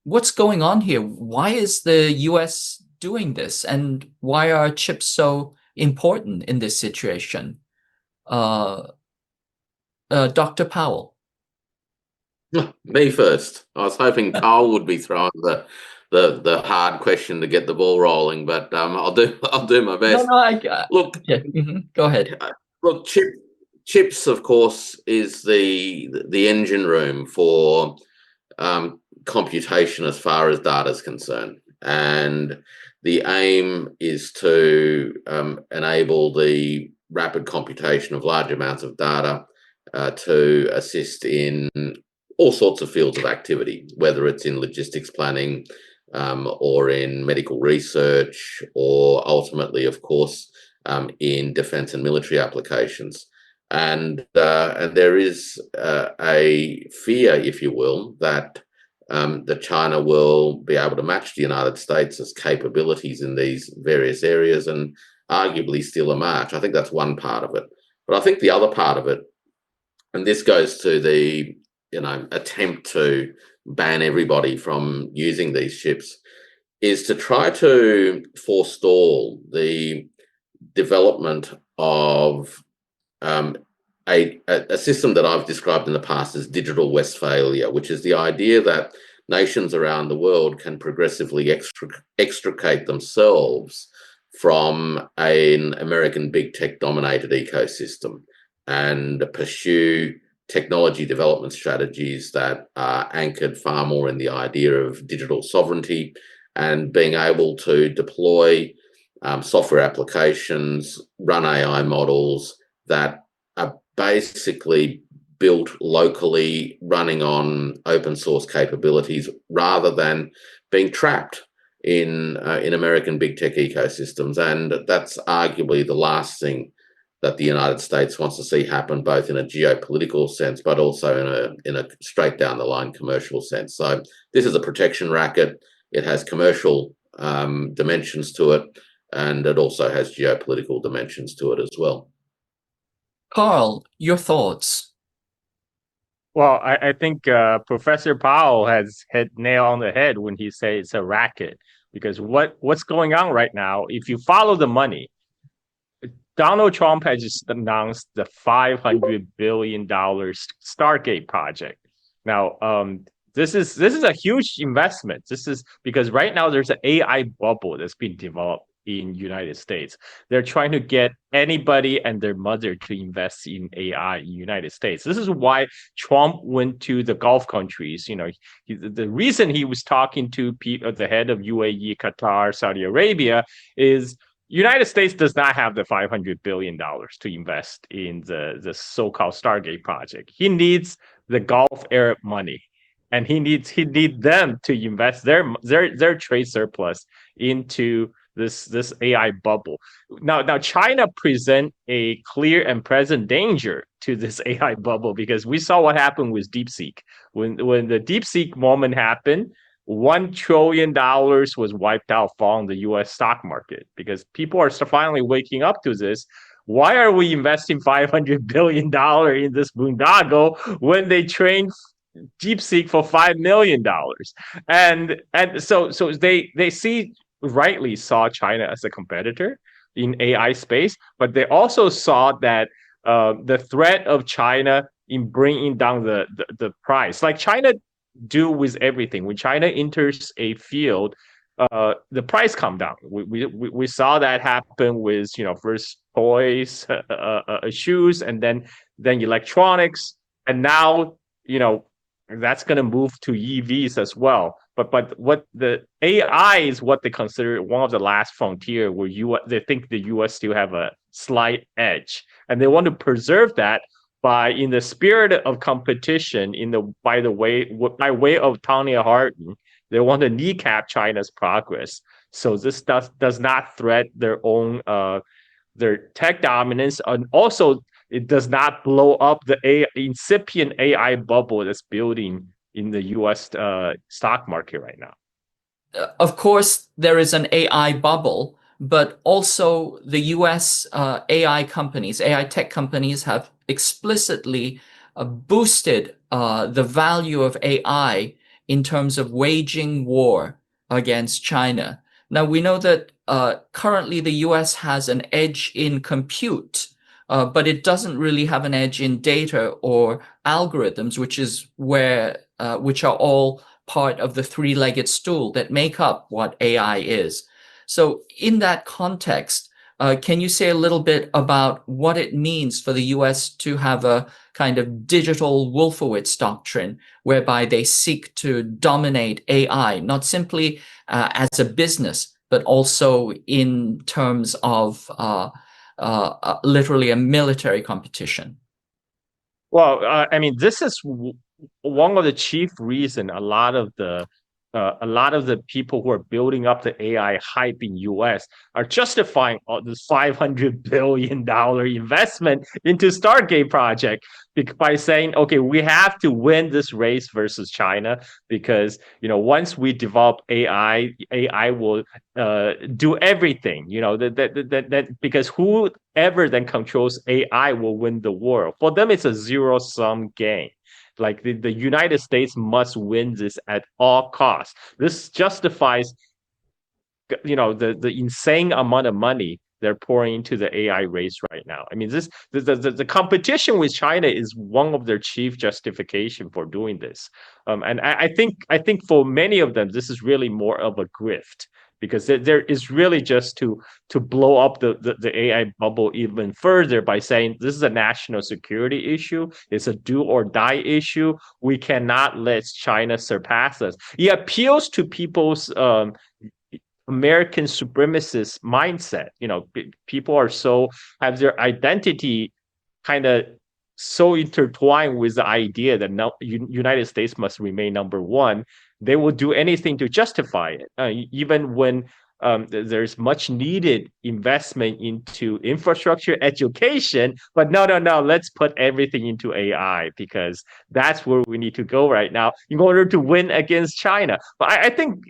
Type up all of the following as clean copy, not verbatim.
what's going on here? Why is the US doing this? And why are chips so important in this situation? Uh, Dr. Powell. Me first. I was hoping Carl would be throwing the hard question to get the ball rolling, but I'll do my No, best. no, Look, yeah, go ahead. look, chips, of course, is the engine room for computation as far as data is concerned, and the aim is to enable the rapid computation of large amounts of data to assist in all sorts of fields of activity, whether it's in logistics planning or in medical research, or ultimately, of course, in defense and military applications. And there is a fear, if you will, that China will be able to match the United States' capabilities in these various areas and arguably steal a march. I think that's one part of it. But I think the other part of it, and this goes to the attempt to ban everybody from using these chips, is to try to forestall the development of a system that I've described in the past as digital Westphalia, which is the idea that nations around the world can progressively extricate themselves from an American big tech dominated ecosystem and pursue technology development strategies that are anchored far more in the idea of digital sovereignty and being able to deploy software applications, run AI models that are basically built locally, running on open source capabilities, rather than being trapped in American big tech ecosystems. And that's arguably the last thing that the United States wants to see happen, both in a geopolitical sense, but also in a straight down the line commercial sense. So this is a protection racket. It has commercial dimensions to it, and it also has geopolitical dimensions to it as well. Carl, your thoughts? Well, I think Professor Powell has hit nail on the head when he says it's a racket, because what's going on right now, if you follow the money, Donald Trump has just announced the $500 billion Stargate project. Now, this is a huge investment. This is because right now there's an AI bubble that's being developed in United States. They're trying to get anybody and their mother to invest in AI in United States. This is why Trump went to the Gulf countries. The reason he was talking to the head of UAE, Qatar, Saudi Arabia is United States does not have the $500 billion to invest in the so-called Stargate project. He needs the Gulf Arab money, and he needs them to invest their trade surplus into this AI bubble. Now China present a clear and present danger to this AI bubble, because we saw what happened with DeepSeek. When the DeepSeek moment happened, $1 trillion was wiped out from the US stock market, because people are finally waking up to this. Why are we investing $500 billion in this boondoggle when they train DeepSeek for $5 million? And so they rightly saw China as a competitor in AI space, but they also saw that the threat of China in bringing down the price, like China do with everything. When China enters a field, the price come down. We saw that happen with first toys, shoes, and then electronics, and now that's going to move to EVs as well. But what the AI is, what they consider one of the last frontier where they think the US still have a slight edge, and they want to preserve that by, in the spirit of competition, by way of Tanya Hardin, they want to kneecap China's progress. So this does not threat their own their tech dominance, and also it does not blow up the incipient AI bubble that's building in the U.S. Stock market right now. Of course, there is an AI bubble, but also the US AI companies, AI tech companies have explicitly boosted the value of AI in terms of waging war against China. Now, we know that currently the US has an edge in compute, but it doesn't really have an edge in data or algorithms, which are all part of the three-legged stool that make up what AI is. So in that context, can you say a little bit about what it means for the US to have a kind of digital Wolfowitz doctrine, whereby they seek to dominate AI, not simply as a business, but also in terms of literally a military competition? Well, I mean, this is one of the chief reason a lot of the people who are building up the AI hype in US are justifying all this $500 billion investment into Stargate project by saying, okay, we have to win this race versus China because, once we develop AI will do everything, that because whoever then controls AI will win the world. For them, it's a zero-sum game. Like the United States must win this at all costs. This justifies, the insane amount of money they're pouring into the AI race right now. I mean, the competition with China is one of their chief justification for doing this. And I think for many of them, this is really more of a grift, because there is really just to blow up the AI bubble even further by saying this is a national security issue. It's a do or die issue. We cannot let China surpass us. It appeals to people's American supremacist mindset. People have their identity kind of so intertwined with the idea that United States must remain number one. They will do anything to justify it, even when there's much needed investment into infrastructure, education. But no, let's put everything into AI because that's where we need to go right now in order to win against China. But I think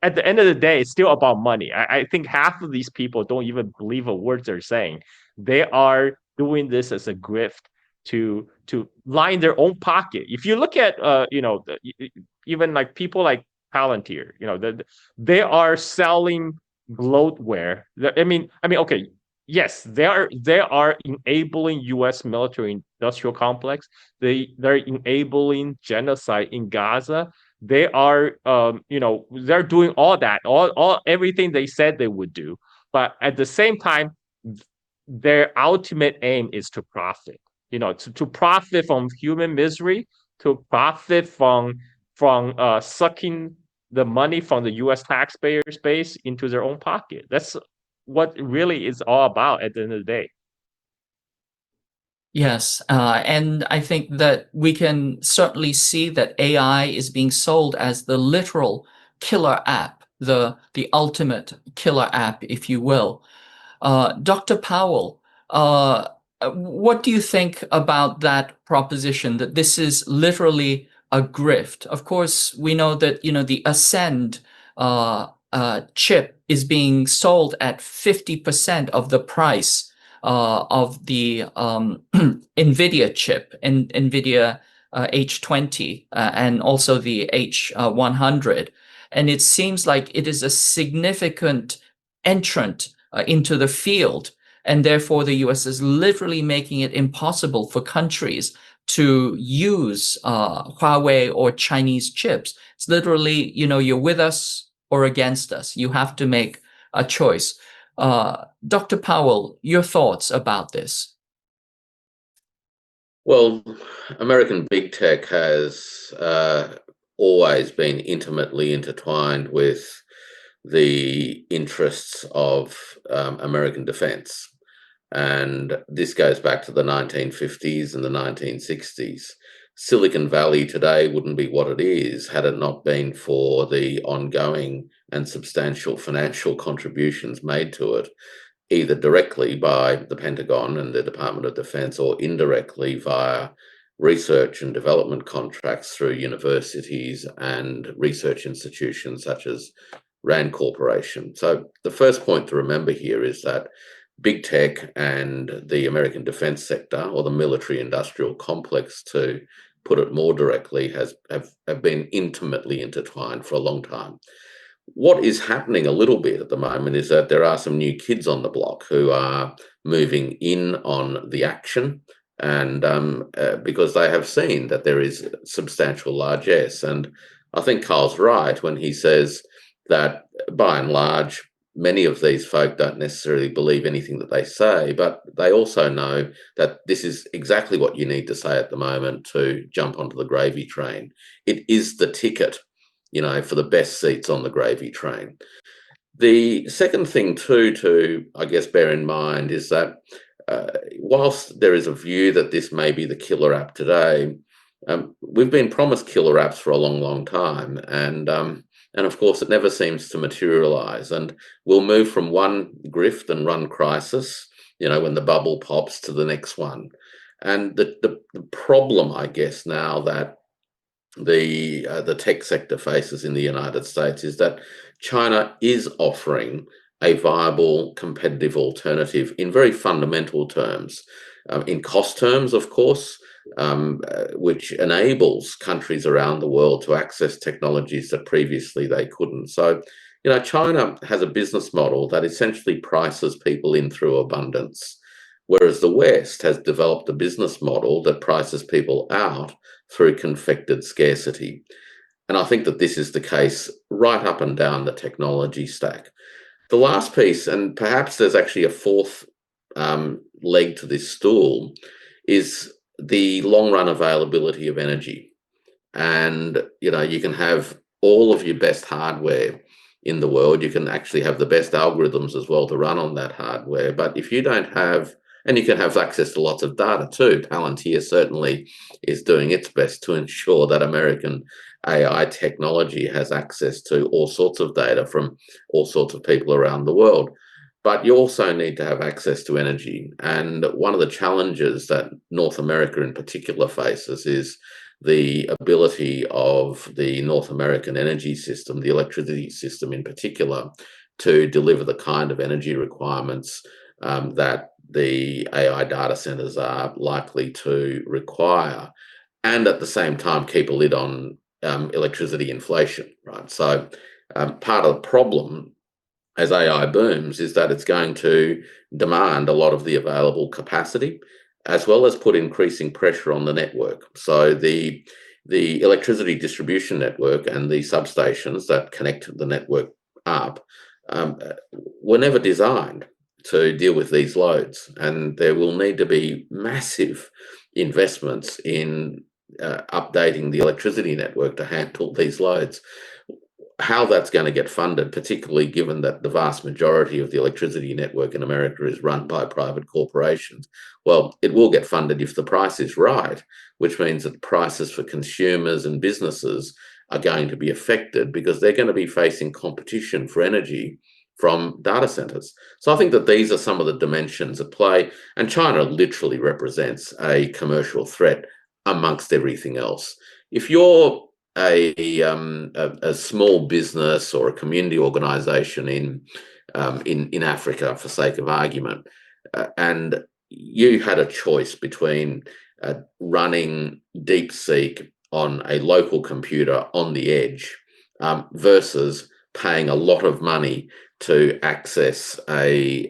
at the end of the day, it's still about money. I think half of these people don't even believe a word they're saying. They are doing this as a grift to line their own pocket. If you look at even like people like Palantir, they are selling bloatware. I mean, okay, yes, they are enabling U.S. military industrial complex. They're enabling genocide in Gaza. They are, they're doing all that, all everything they said they would do. But at the same time, their ultimate aim is to profit. To profit from human misery, to profit from sucking the money from the U.S. taxpayers' base into their own pocket. That's what really is all about at the end of the day. Yes, and I think that we can certainly see that AI is being sold as the literal killer app, the ultimate killer app, if you will. Dr. Powell, what do you think about that proposition that this is literally a grift? Of course, we know that the Ascend chip is being sold at 50% of the price of the Nvidia chip, and Nvidia H20 and also the H100. And it seems like it is a significant entrant into the field. And therefore, the US is literally making it impossible for countries to use Huawei or Chinese chips. It's literally, you're with us or against us. You have to make a choice. Dr. Powell, your thoughts about this? Well, American big tech has always been intimately intertwined with the interests of American defense. And this goes back to the 1950s and the 1960s. Silicon Valley today wouldn't be what it is had it not been for the ongoing and substantial financial contributions made to it, either directly by the Pentagon and the Department of Defense or indirectly via research and development contracts through universities and research institutions such as Rand Corporation. So the first point to remember here is that big tech and the American defense sector, or the military industrial complex to put it more directly, have been intimately intertwined for a long time. What is happening a little bit at the moment is that there are some new kids on the block who are moving in on the action, and because they have seen that there is substantial largesse. And I think Carl's right when he says that by and large, many of these folk don't necessarily believe anything that they say, but they also know that this is exactly what you need to say at the moment to jump onto the gravy train. It is the ticket, for the best seats on the gravy train. The second thing too, to I guess bear in mind is that whilst there is a view that this may be the killer app today, we've been promised killer apps for a long, long time, and of course it never seems to materialize. And we'll move from one grift and run crisis, when the bubble pops, to the next one. And the problem, I guess, now that the tech sector faces in the United States is that China is offering a viable competitive alternative in very fundamental terms, in cost terms, of course, which enables countries around the world to access technologies that previously they couldn't. So, China has a business model that essentially prices people in through abundance, whereas the West has developed a business model that prices people out through confected scarcity. And I think that this is the case right up and down the technology stack. The last piece, and perhaps there's actually a fourth leg to this stool, is the long run availability of energy. And, you can have all of your best hardware in the world. You can actually have the best algorithms as well to run on that hardware. But if you don't have, and you can have access to lots of data too. Palantir certainly is doing its best to ensure that American AI technology has access to all sorts of data from all sorts of people around the world. But you also need to have access to energy. And one of the challenges that North America in particular faces is the ability of the North American energy system, the electricity system in particular, to deliver the kind of energy requirements that the AI data centers are likely to require, and at the same time keep a lid on electricity inflation, right? So part of the problem as AI booms is that it's going to demand a lot of the available capacity, as well as put increasing pressure on the network. So the electricity distribution network and the substations that connect the network up were never designed to deal with these loads, and there will need to be massive investments in updating the electricity network to handle these loads. How that's going to get funded, particularly given that the vast majority of the electricity network in America is run by private corporations, well, it will get funded if the price is right, which means that prices for consumers and businesses are going to be affected because they're going to be facing competition for energy from data centers. So I think that these are some of the dimensions at play, and China literally represents a commercial threat amongst everything else. If you're a small business or a community organization in Africa, for sake of argument, and you had a choice between running DeepSeek on a local computer on the edge versus paying a lot of money to access a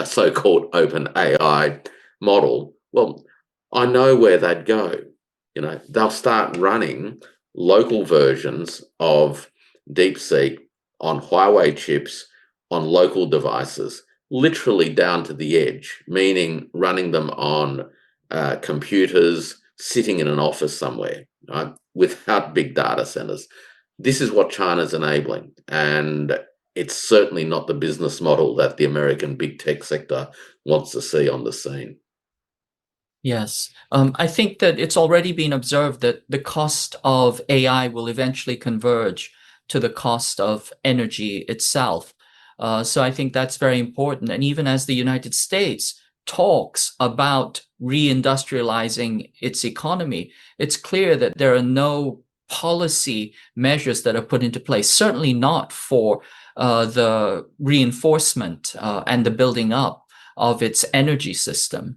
so-called open AI model, well, I know where they'd go. They'll start running local versions of DeepSeek on Huawei chips on local devices, literally down to the edge, meaning running them on computers sitting in an office somewhere, right, without big data centers. This is what China's enabling, and it's certainly not the business model that the American big tech sector wants to see on the scene. Yes, I think that it's already been observed that the cost of AI will eventually converge to the cost of energy itself. So I think that's very important. And even as the United States talks about reindustrializing its economy, it's clear that there are no policy measures that are put into place, certainly not for the reinforcement and the building up of its energy system.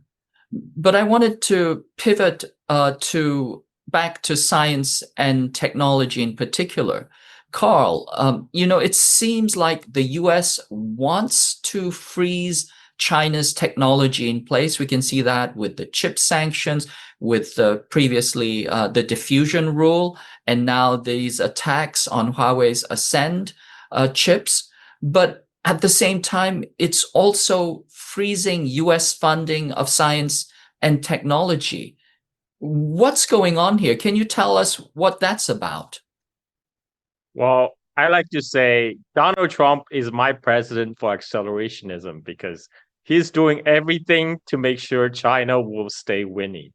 But I wanted to pivot back to science and technology in particular. Carl, it seems like the US wants to freeze China's technology in place. We can see that with the chip sanctions, with previously the diffusion rule, and now these attacks on Huawei's Ascend chips. But at the same time, it's also freezing US funding of science and technology. What's going on here? Can you tell us what that's about? Well, I like to say Donald Trump is my president for accelerationism because he's doing everything to make sure China will stay winning.